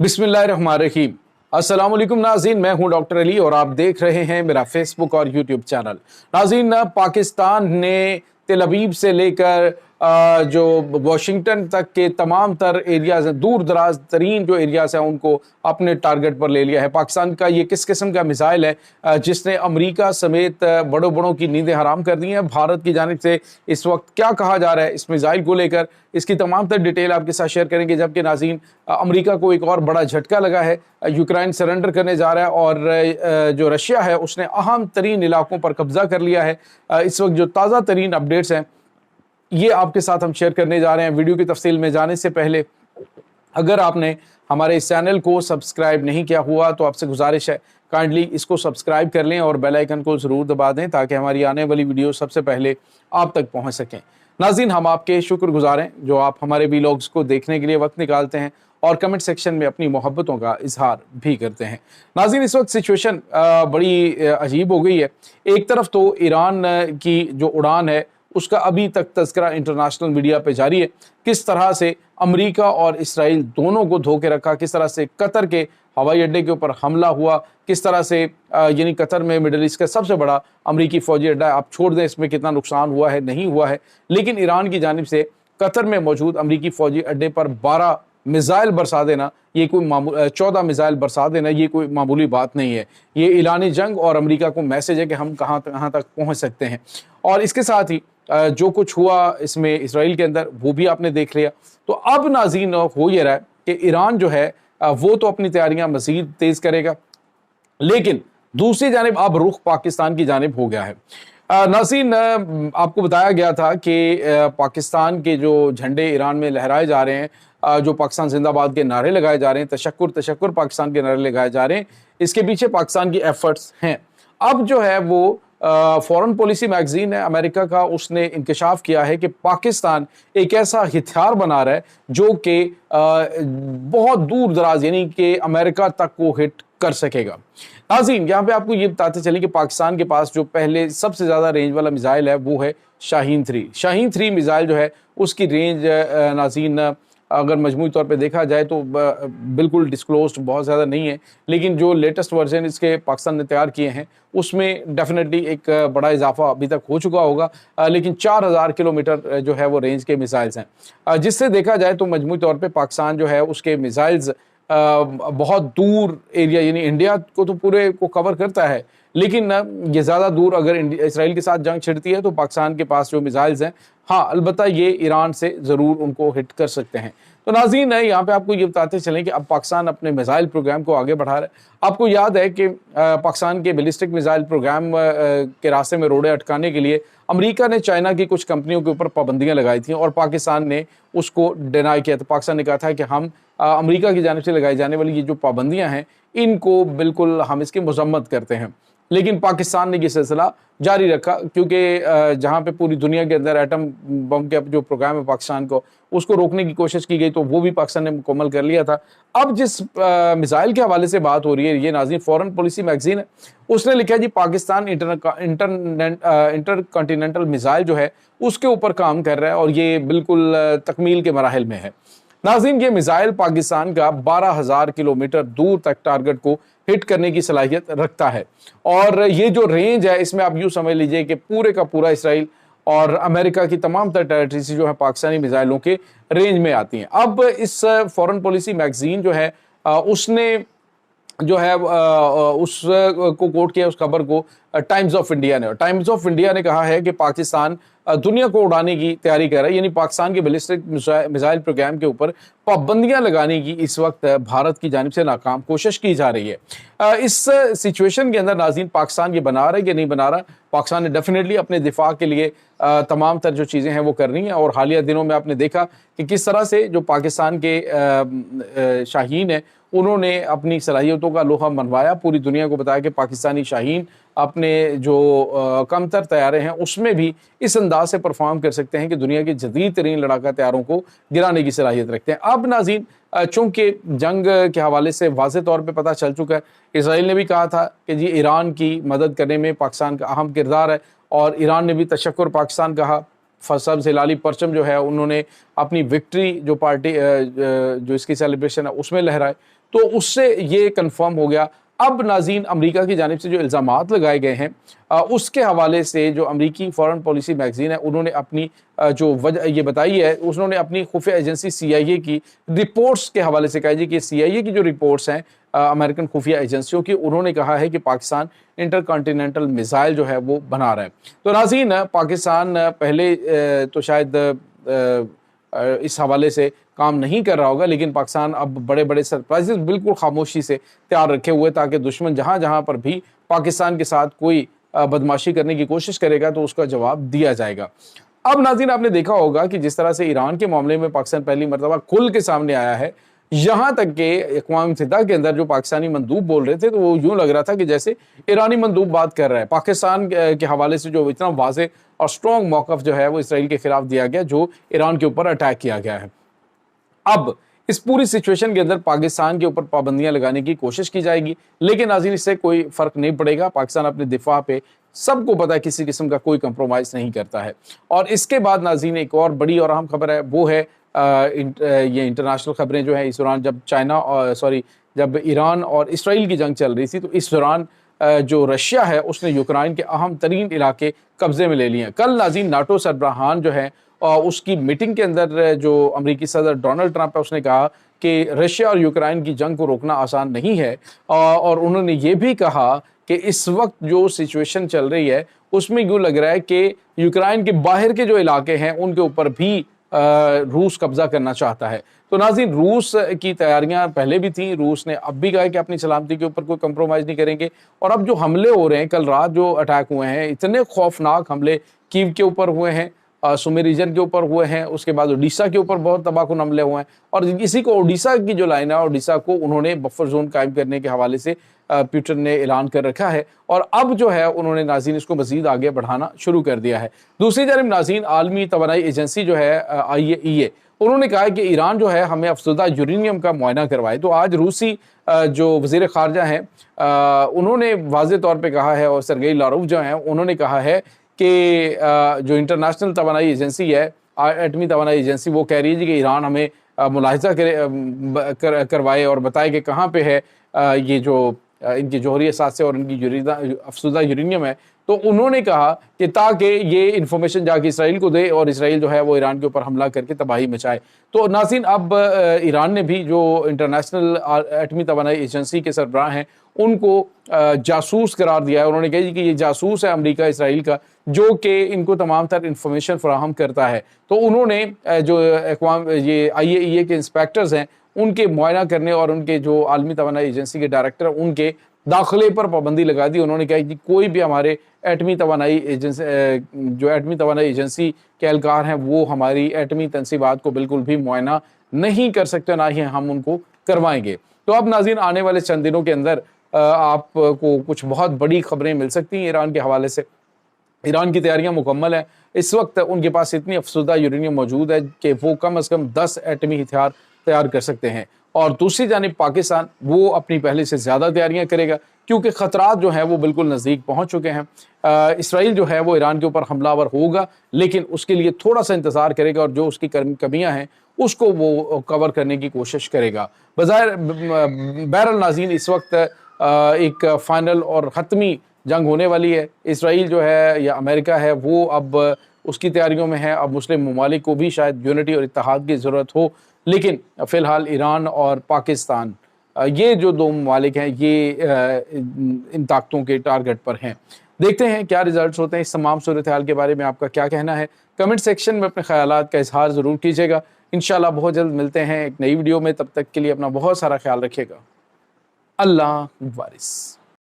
बिस्मिल्लाहिर्रहमानिर्रहीम। अस्सलाम वालेकुम नाज़रीन, मैं हूं डॉक्टर अली और आप देख रहे हैं मेरा फेसबुक और यूट्यूब चैनल। नाज़रीन, पाकिस्तान ने तेल अवीव से लेकर जो वाशिंगटन तक के तमाम तर एरियाज़ हैं, दूर दराज तरीन जो एरियाज़ हैं, उनको अपने टारगेट पर ले लिया है। पाकिस्तान का ये किस किस्म का मिसाइल है जिसने अमेरिका समेत बड़ों बड़ों की नींदें हराम कर दी हैं। भारत की जानिब से इस वक्त क्या कहा जा रहा है इस मिसाइल को लेकर, इसकी तमाम तर डिटेल आपके साथ शेयर करेंगे। जबकि नाज़रीन, अमेरिका को एक और बड़ा झटका लगा है। यूक्रेन सरेंडर करने जा रहा है और जो रशिया है उसने अहम तरीन इलाकों पर कब्जा कर लिया है। इस वक्त जो ताज़ा तरीन अपडेट्स हैं ये आपके साथ हम शेयर करने जा रहे हैं। वीडियो की तफसील में जाने से पहले अगर आपने हमारे इस चैनल को सब्सक्राइब नहीं किया हुआ तो आपसे गुजारिश है काइंडली इसको सब्सक्राइब कर लें और बेल आइकन को ज़रूर दबा दें ताकि हमारी आने वाली वीडियो सबसे पहले आप तक पहुंच सकें। नाज़रीन, हम आपके शुक्रगुजार हैं जो आप हमारे वीलॉग्स को देखने के लिए वक्त निकालते हैं और कमेंट सेक्शन में अपनी मोहब्बतों का इजहार भी करते हैं। नाज़रीन, इस वक्त सिचुएशन बड़ी अजीब हो गई है। एक तरफ तो ईरान की जो उड़ान है उसका अभी तक तज़किरा इंटरनेशनल मीडिया पे जारी है। किस तरह से अमेरिका और इसराइल दोनों को धोखे रखा, किस तरह से कतर के हवाई अड्डे के ऊपर हमला हुआ, किस तरह से यानी कतर में मिडल ईस्ट का सबसे बड़ा अमेरिकी फौजी अड्डा है। आप छोड़ दें इसमें कितना नुकसान हुआ है नहीं हुआ है, लेकिन ईरान की जानिब से कतर में मौजूद अमेरिकी फौजी अड्डे पर 12 मिसाइल बरसा देना, ये कोई 14 मिसाइल बरसा देना ये कोई मामूली बात नहीं है। ये ऐलान जंग और अमेरिका को मैसेज है कि हम कहाँ तक पहुँच सकते हैं। और इसके साथ ही जो कुछ हुआ इसमें इसराइल के अंदर वो भी आपने देख लिया। तो अब नाज़रीन हो ये रहा है कि ईरान जो है वो तो अपनी तैयारियां मज़ीद तेज़ करेगा, लेकिन दूसरी जानिब अब रुख पाकिस्तान की जानिब हो गया है। नाज़रीन, आपको बताया गया था कि पाकिस्तान के जो झंडे ईरान में लहराए जा रहे हैं, जो पाकिस्तान जिंदाबाद के नारे लगाए जा रहे हैं, तशक्कुर तशक्कुर पाकिस्तान के नारे लगाए जा रहे हैं, इसके पीछे पाकिस्तान की एफर्ट्स हैं। अब जो है वो फॉरेन पॉलिसी मैगजीन है अमेरिका का, उसने इंकशाफ किया है कि पाकिस्तान एक ऐसा हथियार बना रहा है जो कि बहुत दूर दराज यानी कि अमेरिका तक को हिट कर सकेगा। नाज़रीन, यहाँ पे आपको ये बताते चलें कि पाकिस्तान के पास जो पहले सबसे ज़्यादा रेंज वाला मिसाइल है वो है शाहीन 3। शाहीन 3 मिसाइल जो है उसकी रेंज नाज़रीन अगर मजमूई तौर पे देखा जाए तो बिल्कुल डिस्क्लोज्ड बहुत ज़्यादा नहीं है, लेकिन जो लेटेस्ट वर्जन इसके पाकिस्तान ने तैयार किए हैं उसमें डेफिनेटली एक बड़ा इजाफा अभी तक हो चुका होगा। लेकिन 4000 किलोमीटर जो है वो रेंज के मिसाइल्स हैं, जिससे देखा जाए तो मजमूई तौर पे पाकिस्तान जो है उसके मिसाइल्स बहुत दूर एरिया यानी इंडिया को तो पूरे को कवर करता है, लेकिन ये ज़्यादा दूर अगर इसराइल के साथ जंग छिड़ती है तो पाकिस्तान के पास जो मिसाइल्स हैं, हाँ अलबत्ता ये ईरान से ज़रूर उनको हिट कर सकते हैं। तो नाज़रीन, यहाँ पे आपको ये बताते चलें कि अब पाकिस्तान अपने मिसाइल प्रोग्राम को आगे बढ़ा रहा है। आपको याद है कि पाकिस्तान के बैलिस्टिक मिसाइल प्रोग्राम के रास्ते में रोड़े अटकाने के लिए अमेरिका ने चाइना की कुछ कंपनियों के ऊपर पाबंदियाँ लगाई थी और पाकिस्तान ने उसको डिनाई किया। तो पाकिस्तान ने कहा था कि हम अमेरिका की जानिब से लगाई जाने वाली ये जो पाबंदियाँ हैं इनको बिल्कुल हम इसकी मजम्मत करते हैं, लेकिन पाकिस्तान ने ये सिलसिला जारी रखा क्योंकि जहाँ पे पूरी दुनिया के अंदर एटम बम के जो प्रोग्राम है पाकिस्तान को उसको रोकने की कोशिश की गई तो वो भी पाकिस्तान ने मुकम्मल कर लिया था। अब जिस मिसाइल के हवाले से बात हो रही है, ये नाज़रीन फॉरेन पॉलिसी मैगजीन है, उसने लिखा है जी पाकिस्तान इंटर कॉन्टिनेंटल मिसाइल जो है उसके ऊपर काम कर रहा है और ये बिल्कुल तकमील के मराहिल में है। नाज़रीन, ये मिसाइल पाकिस्तान का 12,000 किलोमीटर दूर तक टारगेट को हिट करने की सलाहियत रखता है और ये जो रेंज है इसमें आप यूँ समझ लीजिए कि पूरे का पूरा इसराइल और अमेरिका की तमाम तर टेरिटरीज जो है पाकिस्तानी मिसाइलों के रेंज में आती हैं। अब इस फॉरेन पॉलिसी मैगजीन जो है उसने जो है उसको कोट किया उस खबर को टाइम्स ऑफ इंडिया ने। टाइम्स ऑफ इंडिया ने कहा है कि पाकिस्तान दुनिया को उड़ाने की तैयारी कर रहा है, यानी पाकिस्तान के बैलिस्टिक मिसाइल प्रोग्राम के ऊपर पाबंदियां लगाने की इस वक्त भारत की जानिब से नाकाम कोशिश की जा रही है। इस सिचुएशन के अंदर नाज़रीन पाकिस्तान ये बना रहा है कि नहीं बना रहा, पाकिस्तान ने डेफिनेटली अपने दिफा के लिए तमाम तर जो चीज़ें हैं वो करनी है। और हालिया दिनों में आपने देखा कि किस तरह से जो पाकिस्तान के शाहीन है उन्होंने अपनी सलाहियतों का लोहा मनवाया, पूरी दुनिया को बताया कि पाकिस्तानी शाहीन अपने जो कमतर तैयारे हैं उसमें भी इस अंदाज से परफॉर्म कर सकते हैं कि दुनिया की जदीद तरीन लड़ाका तैयारों को गिराने की सलाहियत रखते हैं। अब नाज़रीन, चूँकि जंग के हवाले से वाज़े तौर पे पता चल चुका है, इसराइल ने भी कहा था कि जी ईरान की मदद करने में पाकिस्तान का अहम किरदार है और ईरान ने भी तशक्कुर पाकिस्तान कहा सब्ज़ हिलाली परचम जो है उन्होंने अपनी विक्ट्री जो पार्टी जो इसकी सेलिब्रेशन है उसमें लहराए, तो उससे ये कंफर्म हो गया। अब नाज़रीन अमेरिका की जानिब से जो इल्ज़ामात लगाए गए हैं उसके हवाले से जो अमेरिकी फॉरेन पॉलिसी मैगज़ीन है उन्होंने अपनी जो वजह ये बताई है, उन्होंने अपनी खुफिया एजेंसी CIA की रिपोर्ट्स के हवाले से कहा जी कि CIA की जो रिपोर्ट्स हैं अमेरिकन खुफिया एजेंसियों की, उन्होंने कहा है कि पाकिस्तान इंटरकॉन्टिनेंटल मिसाइल जो है वो बना रहा है। तो नाज़रीन पाकिस्तान पहले तो शायद इस हवाले से काम नहीं कर रहा होगा, लेकिन पाकिस्तान अब बड़े बड़े सरप्राइजेस बिल्कुल खामोशी से तैयार रखे हुए, ताकि दुश्मन जहाँ जहाँ पर भी पाकिस्तान के साथ कोई बदमाशी करने की कोशिश करेगा तो उसका जवाब दिया जाएगा। अब नाज़रीन आपने देखा होगा कि जिस तरह से ईरान के मामले में पाकिस्तान पहली मरतबा खुल के सामने आया है, यहाँ तक कि अक़वाम मुत्तहिदा के अंदर जो पाकिस्तानी मंदूब बोल रहे थे तो वो यूँ लग रहा था कि जैसे ईरानी मंदूब बात कर रहा है। पाकिस्तान के हवाले से जो इतना वाज़ेह और स्ट्रॉन्ग मौक़िफ़ जो है वो इसराइल के ख़िलाफ़ दिया गया, जो ईरान के ऊपर अटैक किया गया है। अब इस पूरी सिचुएशन के अंदर पाकिस्तान के ऊपर पाबंदियां लगाने की कोशिश की जाएगी, लेकिन नाज़रीन इससे कोई फ़र्क नहीं पड़ेगा। पाकिस्तान अपने दिफा पे सबको पता है किसी किस्म का कोई कंप्रोमाइज़ नहीं करता है। और इसके बाद नाज़रीन एक और बड़ी और अहम खबर है, वो है ये इंटरनेशनल खबरें जो है इस दौरान जब ईरान और इसराइल की जंग चल रही थी, तो इस दौरान जो रशिया है उसने यूक्रेन के अहम तरीन इलाके कब्जे में ले लिए हैं। कल नाज़रीन नाटो सरबराहान जो है उसकी मीटिंग के अंदर जो अमेरिकी सदर डोनाल्ड ट्रंप है उसने कहा कि रशिया और यूक्रेन की जंग को रोकना आसान नहीं है, और उन्होंने ये भी कहा कि इस वक्त जो सिचुएशन चल रही है उसमें यूँ लग रहा है कि यूक्रेन के बाहर के जो इलाके हैं उनके ऊपर भी रूस कब्जा करना चाहता है। तो नाज़रीन रूस की तैयारियां पहले भी थी, रूस ने अब भी कहा कि अपनी सलामती के ऊपर कोई कंप्रोमाइज़ नहीं करेंगे। और अब जो हमले हो रहे हैं, कल रात जो अटैक हुए हैं, इतने खौफनाक हमले कीव के ऊपर हुए हैं, सुमी रीजन के ऊपर हुए हैं, उसके बाद ओडिशा के ऊपर बहुत तबाहकुन हमले हुए हैं। और इसी को ओडिशा की जो लाइन है, ओडिशा को उन्होंने बफर जोन कायम करने के हवाले से पुतिन ने ऐलान कर रखा है, और अब जो है उन्होंने नाज़रीन इसको मज़ीद आगे बढ़ाना शुरू कर दिया है। दूसरी जानब नाज़रीन आलमी तवानाई एजेंसी जो है IAEA, उन्होंने कहा है कि ईरान जो है हमें अफसुदा यूरेनियम का मुआयना करवाए। तो आज रूसी जो वज़ीर ख़ारजा हैं उन्होंने वाज़ेह तौर पे कहा है, और सरगेई लारोव जो हैं उन्होंने कहा है कि जो इंटरनेशनल तवानाई एजेंसी है, एटमी तवानाई एजेंसी, वो कह रही है कि ईरान हमें मुलाहिज़ा करवाए और बताए कि कहाँ पे है ये जो इनकी जौहरी असासे और इनकी अफसुदा यूरेनियम है। तो उन्होंने कहा कि ताकि ये इन्फॉर्मेशन जाके इसराइल को दे और इसराइल जो है वो ईरान के ऊपर हमला करके तबाही मचाए। तो नाज़रीन अब ईरान ने भी जो इंटरनेशनल एटमी तवानाई एजेंसी के सरबराह हैं उनको जासूस करार दिया है। उन्होंने कहा कि ये जासूस है अमेरिका इसराइल का, जो कि इनको तमाम तर इन्फॉर्मेशन फराहम करता है। तो उन्होंने जो ये IAEA के इंस्पेक्टर्स हैं उनके मुआयना करने और उनके जो आलमी तवानाई एजेंसी के डायरेक्टर उनके दाखिले पर पाबंदी लगा दी। उन्होंने कहा कि कोई भी हमारे एटमी तवानाई एजेंसी के एहलकार हैं वो हमारी एटमी तनसीबात को बिल्कुल भी मुआयना नहीं कर सकते, ना ही हम उनको करवाएंगे। तो अब नाज़रीन आने वाले चंद दिनों के अंदर आपको कुछ बहुत बड़ी खबरें मिल सकती हैं ईरान के हवाले से। ईरान की तैयारियां मुकम्मल हैं, इस वक्त उनके पास इतनी अफसुदा यूरेनियम मौजूद है कि वो कम अज़ कम 10 एटमी हथियार तैयार कर सकते हैं। और दूसरी जानिब पाकिस्तान वो अपनी पहले से ज़्यादा तैयारियां करेगा, क्योंकि ख़तरात जो हैं वो बिल्कुल नज़दीक पहुँच चुके हैं। इसराइल जो है वो ईरान के ऊपर हमलावर होगा, लेकिन उसके लिए थोड़ा सा इंतज़ार करेगा और जो उसकी कमियाँ हैं उसको वो कवर करने की कोशिश करेगा। बहरहाल नाज़रीन इस वक्त एक फ़ाइनल और ख़त्मी जंग होने वाली है। इसराइल जो है या अमेरिका है वो अब उसकी तैयारियों में है। अब मुस्लिम ममालिक को भी शायद यूनिटी और इत्तेहाद की ज़रूरत हो, लेकिन फ़िलहाल ईरान और पाकिस्तान ये जो दो ममालिक हैं ये इन ताकतों के टारगेट पर हैं। देखते हैं क्या रिजल्ट्स होते हैं। इस तमाम सूरत हाल के बारे में आपका क्या कहना है, कमेंट सेक्शन में अपने ख्यालात का इजहार ज़रूर कीजिएगा। इंशाल्लाह बहुत जल्द मिलते हैं एक नई वीडियो में, तब तक के लिए अपना बहुत सारा ख्याल रखिएगा। अल्लाह वारिस।